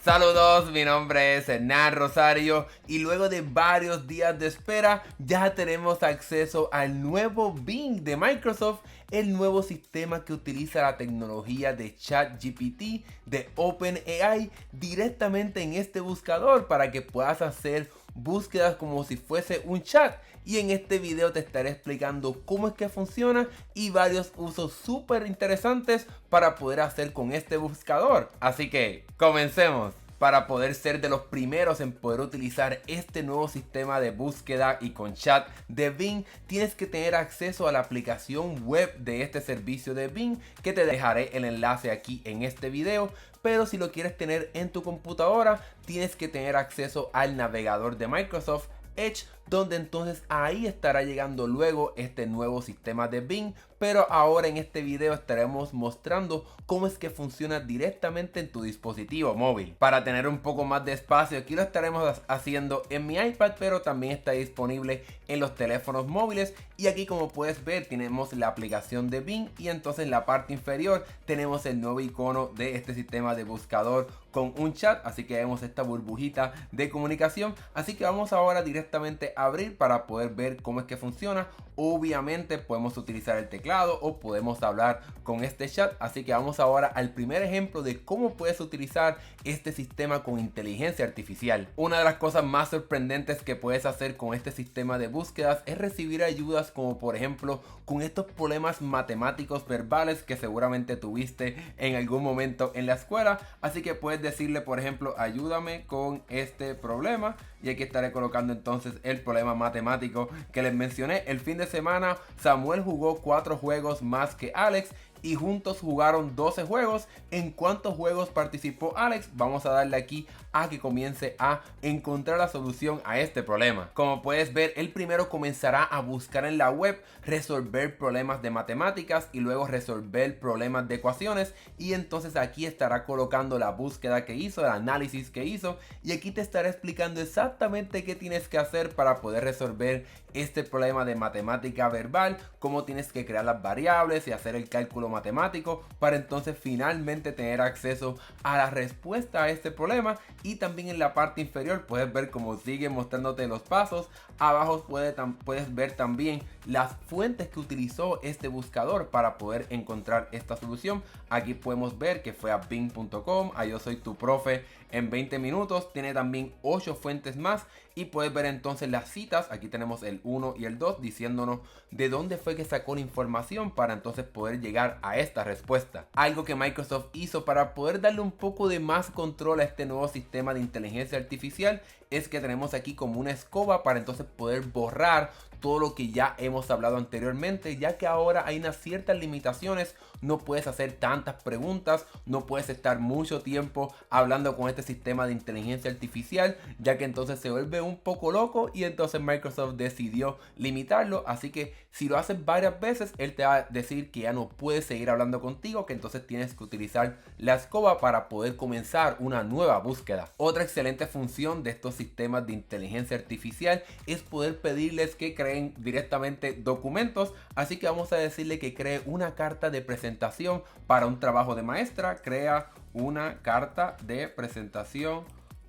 Saludos, mi nombre es Hernán Rosario y luego de varios días de espera ya tenemos acceso al nuevo Bing de Microsoft, el nuevo sistema que utiliza la tecnología de ChatGPT de OpenAI directamente en este buscador para que puedas hacer búsquedas como si fuese un chat. Y en este video te estaré explicando cómo es que funciona y varios usos súper interesantes para poder hacer con este buscador. Así que comencemos. Para poder ser de los primeros en poder utilizar este nuevo sistema de búsqueda y con chat de Bing, tienes que tener acceso a la aplicación web de este servicio de Bing, que te dejaré el enlace aquí en este video. Pero si lo quieres tener en tu computadora, tienes que tener acceso al navegador de Microsoft Edge, donde entonces ahí estará llegando luego este nuevo sistema de Bing. Pero ahora en este video estaremos mostrando cómo es que funciona directamente en tu dispositivo móvil. Para tener un poco más de espacio, aquí lo estaremos haciendo en mi iPad, pero también está disponible en los teléfonos móviles. Y aquí, como puedes ver, tenemos la aplicación de Bing y entonces en la parte inferior tenemos el nuevo icono de este sistema de buscador con un chat, así que vemos esta burbujita de comunicación. Así que vamos ahora directamente a abrir para poder ver cómo es que funciona. Obviamente podemos utilizar el teclado o podemos hablar con este chat, así que vamos ahora al primer ejemplo de cómo puedes utilizar este sistema con inteligencia artificial. Una de las cosas más sorprendentes que puedes hacer con este sistema de búsquedas es recibir ayudas, como por ejemplo con estos problemas matemáticos verbales que seguramente tuviste en algún momento en la escuela. Así que puedes decirle, por ejemplo, ayúdame con este problema, y aquí estaré colocando entonces el problema matemático que les mencioné. El fin de semana Samuel jugó 4 juegos más que Alex y juntos jugaron 12 juegos. ¿En cuántos juegos participó Alex? Vamos a darle aquí a que comience a encontrar la solución a este problema. Como puedes ver, el primero comenzará a buscar en la web, resolver problemas de matemáticas y luego resolver problemas de ecuaciones, y entonces aquí estará colocando la búsqueda que hizo, el análisis que hizo, y aquí te estará explicando exactamente qué tienes que hacer para poder resolver este problema de matemática verbal, cómo tienes que crear las variables y hacer el cálculo matemático para entonces finalmente tener acceso a la respuesta a este problema. Y también en la parte inferior puedes ver cómo sigue mostrándote los pasos. Abajo puedes ver también las fuentes que utilizó este buscador para poder encontrar esta solución. Aquí podemos ver que fue a bing.com, a Yo Soy Tu Profe en 20 minutos. Tiene también 8 fuentes más y puedes ver entonces las citas. Aquí tenemos el 1 y el 2 diciéndonos de dónde fue que sacó la información para entonces poder llegar a esta respuesta. Algo que Microsoft hizo para poder darle un poco de más control a este nuevo sistema de inteligencia artificial es que tenemos aquí como una escoba para entonces poder borrar todo lo que ya hemos hablado anteriormente, ya que ahora hay unas ciertas limitaciones. No puedes hacer tantas preguntas, no puedes estar mucho tiempo hablando con este sistema de inteligencia artificial, ya que entonces se vuelve un poco loco, y entonces Microsoft decidió limitarlo. Así que si lo haces varias veces, él te va a decir que ya no puedes seguir hablando contigo, que entonces tienes que utilizar la escoba para poder comenzar una nueva búsqueda. Otra excelente función de estos sistemas de inteligencia artificial es poder pedirles que creen directamente documentos. Así que vamos a decirle que cree una carta de presentación para un trabajo de maestra. Crea una carta de presentación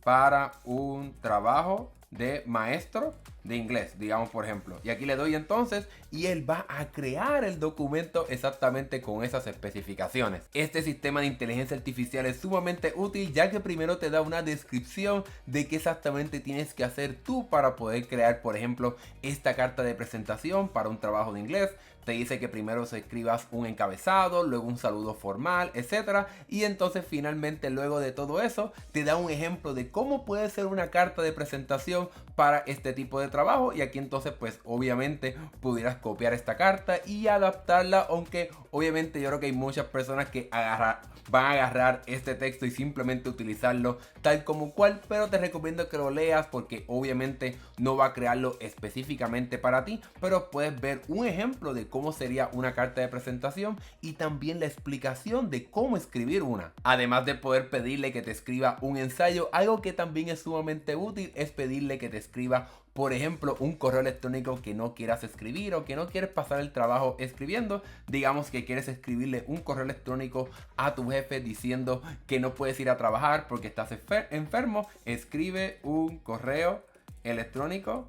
para un trabajo de maestro de inglés, digamos, por ejemplo. Y aquí le doy entonces y él va a crear el documento exactamente con esas especificaciones. Este sistema de inteligencia artificial es sumamente útil, ya que primero te da una descripción de qué exactamente tienes que hacer tú para poder crear, por ejemplo, esta carta de presentación para un trabajo de inglés. Te dice que primero se escribas un encabezado, luego un saludo formal, etcétera, y entonces finalmente, luego de todo eso, te da un ejemplo de cómo puede ser una carta de presentación para este tipo de trabajo. Y aquí entonces pues obviamente pudieras copiar esta carta y adaptarla, aunque obviamente yo creo que hay muchas personas que van a agarrar este texto y simplemente utilizarlo tal como cual, pero te recomiendo que lo leas porque obviamente no va a crearlo específicamente para ti, pero puedes ver un ejemplo de cómo sería una carta de presentación y también la explicación de cómo escribir una. Además de poder pedirle que te escriba un ensayo, algo que también es sumamente útil es pedirle que te escriba, por ejemplo, un correo electrónico que no quieras escribir o que no quieres pasar el trabajo escribiendo. Digamos que quieres escribirle un correo electrónico a tu jefe diciendo que no puedes ir a trabajar porque estás enfermo. Escribe un correo electrónico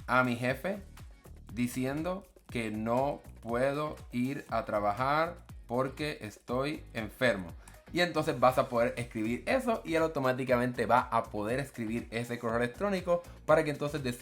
a mi jefe diciendo que no puedo ir a trabajar porque estoy enfermo. Y entonces vas a poder escribir eso y él automáticamente va a poder escribir ese correo electrónico para que entonces de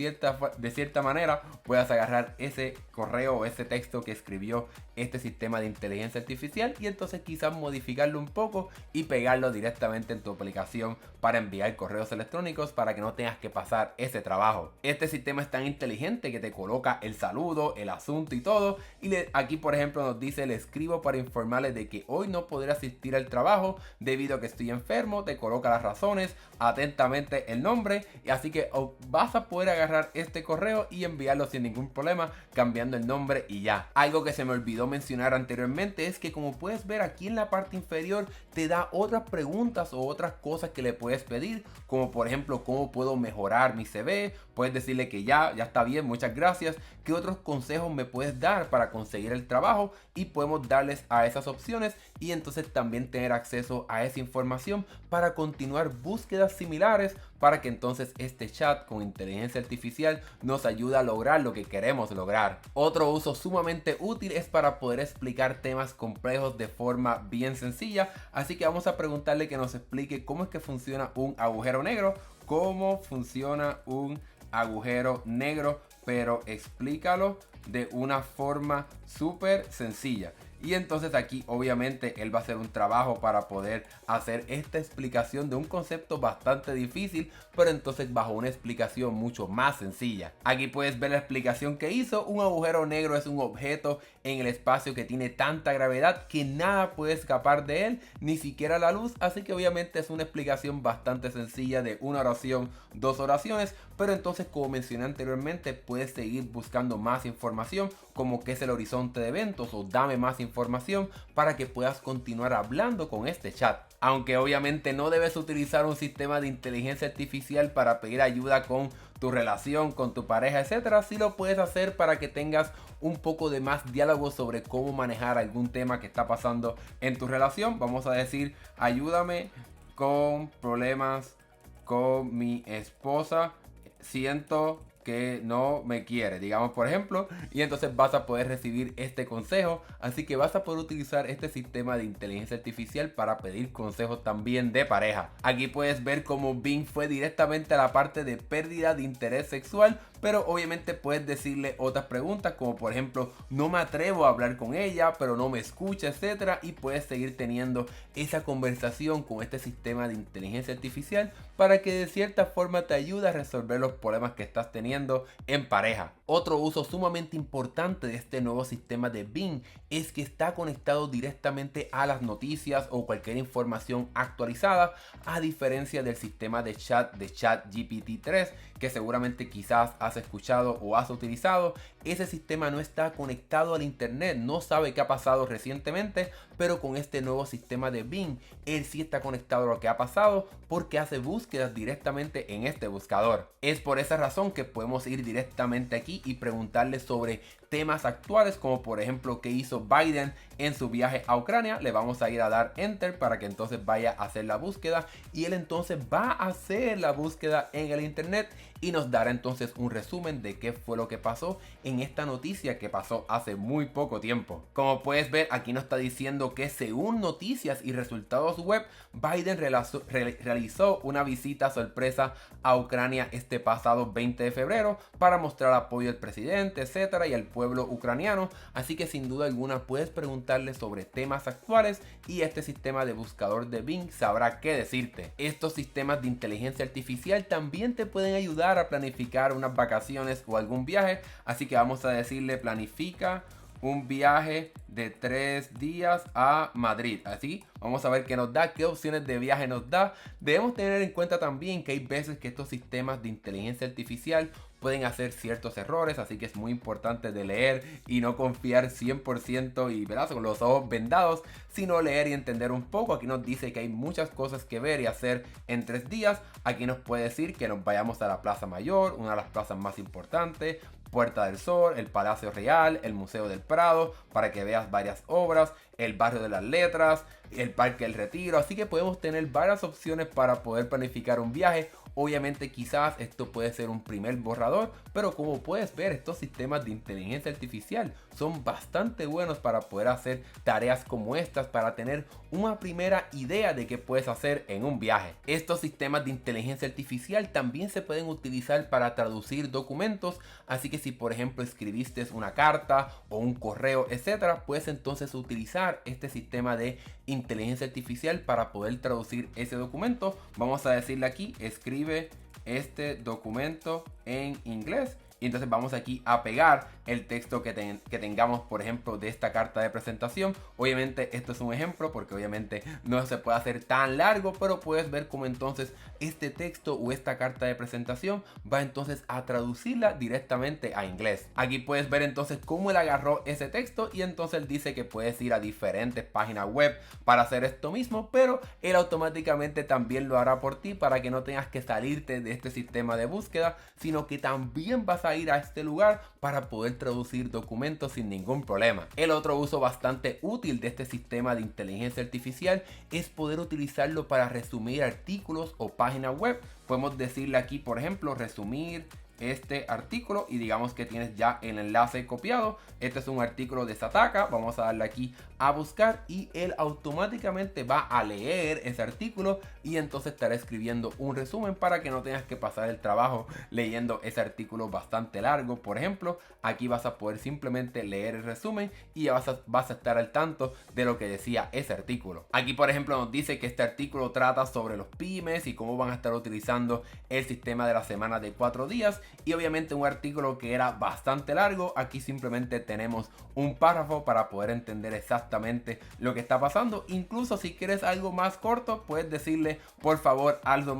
cierta manera puedas agarrar ese correo o ese texto que escribió este sistema de inteligencia artificial y entonces quizás modificarlo un poco y pegarlo directamente en tu aplicación para enviar correos electrónicos para que no tengas que pasar ese trabajo. Este sistema es tan inteligente que te coloca el saludo, el asunto y todo. Y aquí por ejemplo nos dice: le escribo para informarles de que hoy no podré asistir al trabajo debido a que estoy enfermo. Te coloca las razones, atentamente el nombre, y así que vas a poder agarrar este correo y enviarlo sin ningún problema cambiando el nombre y ya. Algo que se me olvidó mencionar anteriormente es que, como puedes ver aquí en la parte inferior, te da otras preguntas o otras cosas que le puedes pedir, como por ejemplo cómo puedo mejorar mi CV. Puedes decirle que ya está bien, muchas gracias. ¿Qué otros consejos me puedes dar para conseguir el trabajo? Y podemos darles a esas opciones y entonces también tener acceso a esa información para continuar búsquedas similares, para que entonces este chat con inteligencia artificial nos ayude a lograr lo que queremos lograr. Otro uso sumamente útil es para poder explicar temas complejos de forma bien sencilla, así que vamos a preguntarle que nos explique cómo es que funciona un agujero negro. ¿Cómo funciona un agujero negro? Pero explícalo de una forma súper sencilla. Y entonces aquí obviamente él va a hacer un trabajo para poder hacer esta explicación de un concepto bastante difícil, pero entonces bajo una explicación mucho más sencilla. Aquí puedes ver la explicación que hizo. Un agujero negro es un objeto en el espacio que tiene tanta gravedad que nada puede escapar de él, ni siquiera la luz. Así que obviamente es una explicación bastante sencilla de una oración, dos oraciones. Pero entonces, como mencioné anteriormente, puedes seguir buscando más información, como qué es el horizonte de eventos o dame más información, para que puedas continuar hablando con este chat. Aunque obviamente no debes utilizar un sistema de inteligencia artificial para pedir ayuda con tu relación, con tu pareja, etcétera, sí lo puedes hacer para que tengas un poco de más diálogo sobre cómo manejar algún tema que está pasando en tu relación. Vamos a decir: ayúdame con problemas con mi esposa, siento que no me quiere, digamos por ejemplo, y entonces vas a poder recibir este consejo. Así que vas a poder utilizar este sistema de inteligencia artificial para pedir consejos también de pareja. Aquí puedes ver cómo Bing fue directamente a la parte de pérdida de interés sexual, pero obviamente puedes decirle otras preguntas, como por ejemplo: no me atrevo a hablar con ella, pero no me escucha, etcétera, y puedes seguir teniendo esa conversación con este sistema de inteligencia artificial para que de cierta forma te ayude a resolver los problemas que estás teniendo en pareja. Otro uso sumamente importante de este nuevo sistema de Bing es que está conectado directamente a las noticias o cualquier información actualizada, a diferencia del sistema de chat de ChatGPT-3, que seguramente quizás has escuchado o has utilizado. Ese sistema no está conectado al internet, no sabe qué ha pasado recientemente, pero con este nuevo sistema de Bing, él sí está conectado a lo que ha pasado porque hace búsquedas directamente en este buscador. Es por esa razón que podemos ir directamente aquí y preguntarle sobre temas actuales, como por ejemplo qué hizo Biden en su viaje a Ucrania. Le vamos a ir a dar enter para que entonces vaya a hacer la búsqueda, y él entonces va a hacer la búsqueda en el internet y nos dará entonces un resumen de qué fue lo que pasó en esta noticia que pasó hace muy poco tiempo. Como puedes ver, aquí nos está diciendo que según noticias y resultados web, Biden realizó una visita sorpresa a Ucrania este pasado 20 de febrero para mostrar apoyo al presidente, etcétera, y al pueblo ucraniano. Así que sin duda alguna puedes preguntarle sobre temas actuales y este sistema de buscador de Bing sabrá qué decirte. Estos sistemas de inteligencia artificial también te pueden ayudar a planificar unas vacaciones o algún viaje, así que vamos a decirle: planifica un viaje de 3 días a Madrid. Así vamos a ver qué nos da, qué opciones de viaje nos da. Debemos tener en cuenta también que hay veces que estos sistemas de inteligencia artificial pueden hacer ciertos errores, así que es muy importante de leer y no confiar 100% y ¿verdad? Con los ojos vendados, sino leer y entender un poco. Aquí nos dice que hay muchas cosas que ver y hacer en 3 días. Aquí nos puede decir que nos vayamos a la Plaza Mayor, una de las plazas más importantes, Puerta del Sol, el Palacio Real, el Museo del Prado, para que veas varias obras, el Barrio de las Letras, el Parque del Retiro. Así que podemos tener varias opciones para poder planificar un viaje. Obviamente quizás esto puede ser un primer borrador, pero como puedes ver, estos sistemas de inteligencia artificial son bastante buenos para poder hacer tareas como estas, para tener una primera idea de qué puedes hacer en un viaje. Estos sistemas de inteligencia artificial también se pueden utilizar para traducir documentos, así que si por ejemplo escribiste una carta o un correo, etcétera, puedes entonces utilizar este sistema de inteligencia artificial para poder traducir ese documento. Vamos a decirle aquí, escribe este documento en inglés. Y entonces vamos aquí a pegar el texto que tengamos, por ejemplo, de esta carta de presentación. Obviamente esto es un ejemplo porque obviamente no se puede hacer tan largo, pero puedes ver cómo entonces este texto o esta carta de presentación va entonces a traducirla directamente a inglés. Aquí puedes ver entonces cómo él agarró ese texto y entonces él dice que puedes ir a diferentes páginas web para hacer esto mismo, pero él automáticamente también lo hará por ti para que no tengas que salirte de este sistema de búsqueda, sino que también vas a ir a este lugar para poder traducir documentos sin ningún problema. El otro uso bastante útil de este sistema de inteligencia artificial es poder utilizarlo para resumir artículos o páginas web. Podemos decirle aquí, por ejemplo, resumir este artículo y digamos que tienes ya el enlace copiado. Este es un artículo de Sataka. Vamos a darle aquí a buscar y él automáticamente va a leer ese artículo y entonces estará escribiendo un resumen para que no tengas que pasar el trabajo leyendo ese artículo bastante largo. Por ejemplo, aquí vas a poder simplemente leer el resumen y ya vas a estar al tanto de lo que decía ese artículo. Aquí por ejemplo nos dice que este artículo trata sobre los pymes y cómo van a estar utilizando el sistema de la semana de 4 días. Y obviamente un artículo que era bastante largo. Aquí simplemente tenemos un párrafo para poder entender exactamente lo que está pasando. Incluso si quieres algo más corto, puedes decirle por favor hazlo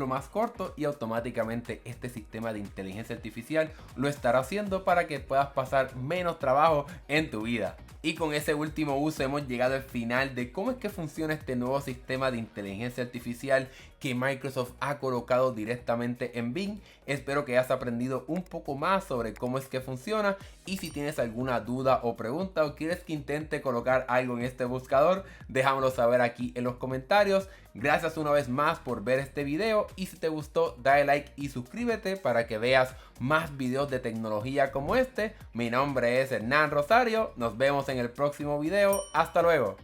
más corto y automáticamente este sistema de inteligencia artificial lo estará haciendo para que puedas pasar menos trabajo en tu vida. Y con ese último uso hemos llegado al final de cómo es que funciona este nuevo sistema de inteligencia artificial que Microsoft ha colocado directamente en Bing. Espero que hayas aprendido un poco más sobre cómo es que funciona, y si tienes alguna duda o pregunta o quieres que intente colocar algo en este buscador, déjamelo saber aquí en los comentarios. Gracias una vez más por ver este video, y si te gustó dale like y suscríbete para que veas más videos de tecnología como este. Mi nombre es Hernán Rosario, nos vemos en el próximo video, hasta luego.